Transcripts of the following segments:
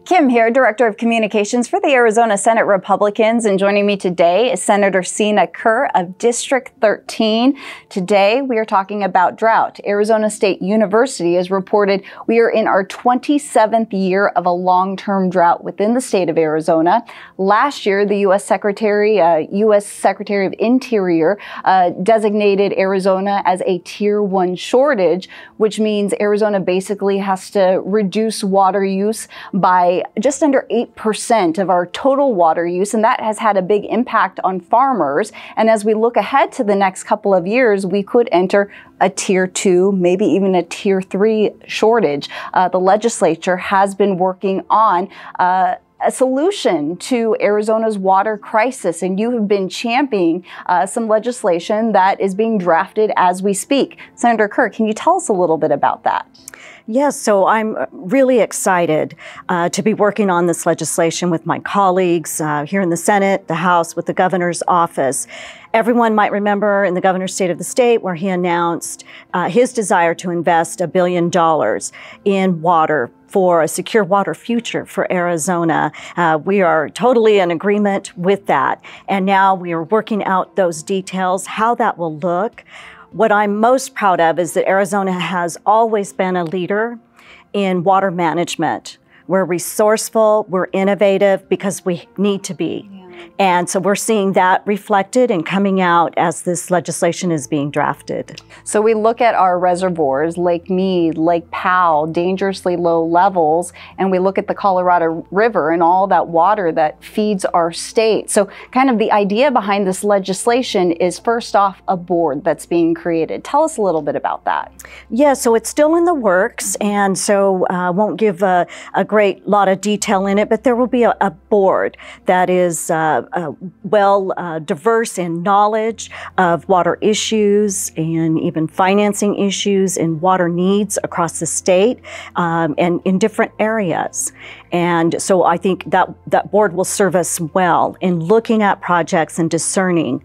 Kim here, Director of Communications for the Arizona Senate Republicans, and joining me today is Senator Sine Kerr of District 13. Today we are talking about drought. Arizona State University has reported we are in our 27th year of a long-term drought within the state of Arizona. Last year, the U.S. Secretary of Interior designated Arizona as a Tier 1 shortage, which means Arizona basically has to reduce water use by just under 8% of our total water use, and that has had a big impact on farmers. And as we look ahead to the next couple of years, we could enter a Tier 2, maybe even a Tier 3 shortage. The legislature has been working on a solution to Arizona's water crisis, and you have been championing some legislation that is being drafted as we speak. Senator Kerr, can you tell us a little bit about that? Yes, so I'm really excited to be working on this legislation with my colleagues here in the Senate, the House, with the governor's office. Everyone might remember in the governor's state of the state where he announced his desire to invest $1 billion in water for a secure water future for Arizona. We are totally in agreement with that. And now we are working out those details, how that will look. What I'm most proud of is that Arizona has always been a leader in water management. We're resourceful, we're innovative because we need to be. And so we're seeing that reflected and coming out as this legislation is being drafted. So we look at our reservoirs, Lake Mead, Lake Powell, dangerously low levels, and we look at the Colorado River and all that water that feeds our state. So kind of the idea behind this legislation is, first off, a board that's being created. Tell us a little bit about that. Yeah, so it's still in the works, and so I won't give a great lot of detail in it, but there will be a board that is diverse in knowledge of water issues and even financing issues and water needs across the state and in different areas. And so I think that board will serve us well in looking at projects and discerning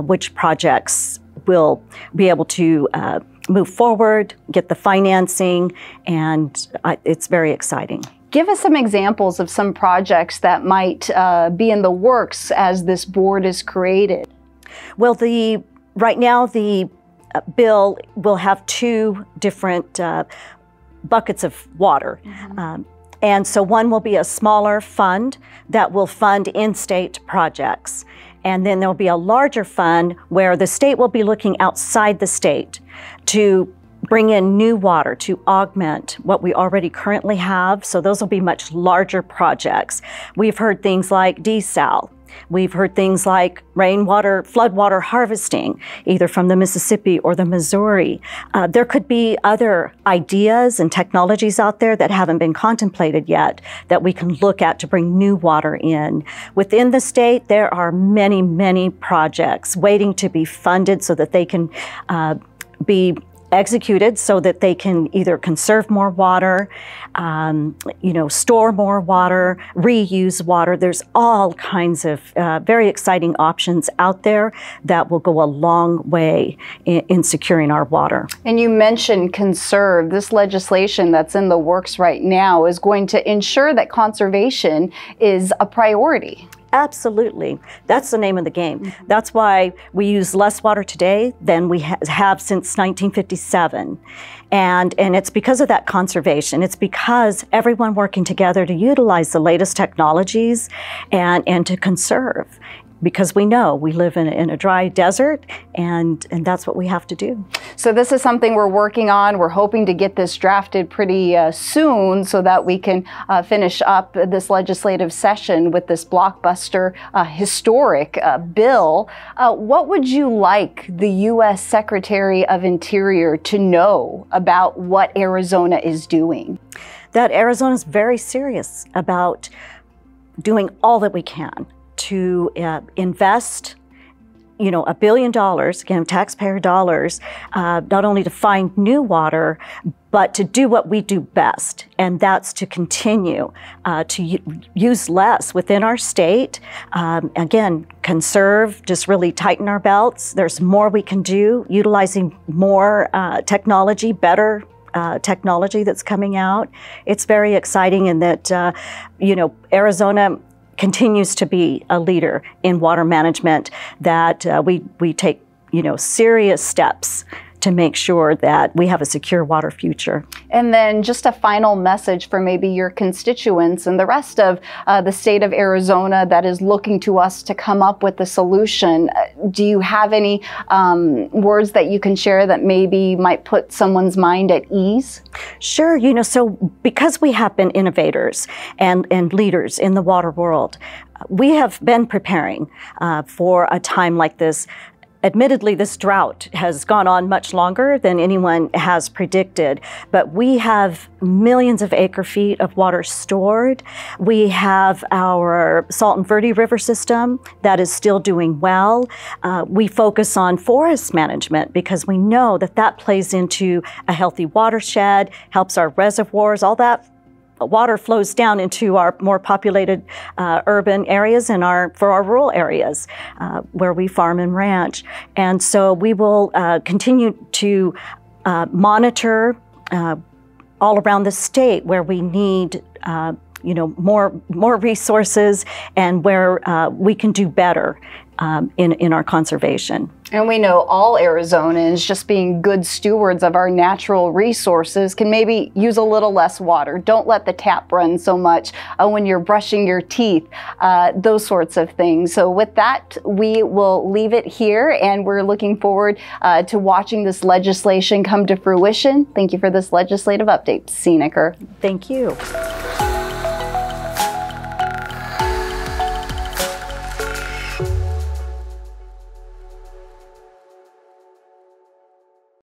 which projects will be able to move forward, get the financing, and it's very exciting. Give us some examples of some projects that might be in the works as this board is created. Well, right now the bill will have two different buckets of water. Mm-hmm. And so one will be a smaller fund that will fund in-state projects. And then there'll be a larger fund where the state will be looking outside the state to bring in new water to augment what we already currently have. So those will be much larger projects. We've heard things like desal. We've heard things like rainwater, floodwater harvesting, either from the Mississippi or the Missouri. There could be other ideas and technologies out there that haven't been contemplated yet that we can look at to bring new water in. Within the state, there are many, many projects waiting to be funded so that they can be executed so that they can either conserve more water, store more water, reuse water. There's all kinds of very exciting options out there that will go a long way in securing our water. And you mentioned conserve. This legislation that's in the works right now is going to ensure that conservation is a priority. Absolutely. That's the name of the game. That's why we use less water today than we have since 1957. And it's because of that conservation. It's because everyone working together to utilize the latest technologies and to conserve. Because we know we live in a dry desert, and that's what we have to do. So this is something we're working on. We're hoping to get this drafted pretty soon so that we can finish up this legislative session with this blockbuster, historic bill. What would you like the U.S. Secretary of Interior to know about what Arizona is doing? That Arizona is very serious about doing all that we can to invest $1 billion, again, taxpayer dollars, not only to find new water, but to do what we do best, and that's to continue to use less within our state. Again, conserve, just really tighten our belts. There's more we can do, utilizing more technology, better technology that's coming out. It's very exciting in that, Arizona continues to be a leader in water management, that we take, serious steps to make sure that we have a secure water future. And then just a final message for maybe your constituents and the rest of the state of Arizona that is looking to us to come up with a solution. Do you have any words that you can share that maybe might put someone's mind at ease? Sure. So because we have been innovators and leaders in the water world, we have been preparing for a time like this. Admittedly, this drought has gone on much longer than anyone has predicted, but we have millions of acre-feet of water stored. We have our Salton Verde River system that is still doing well. We focus on forest management because we know that that plays into a healthy watershed, helps our reservoirs, all that water flows down into our more populated urban areas and for our rural areas where we farm and ranch. And so we will continue to monitor all around the state where we need more resources and where we can do better in our conservation. And we know all Arizonans, just being good stewards of our natural resources, can maybe use a little less water. Don't let the tap run so much when you're brushing your teeth, those sorts of things. So with that, we will leave it here, and we're looking forward to watching this legislation come to fruition. Thank you for this legislative update, Sine Kerr. Thank you.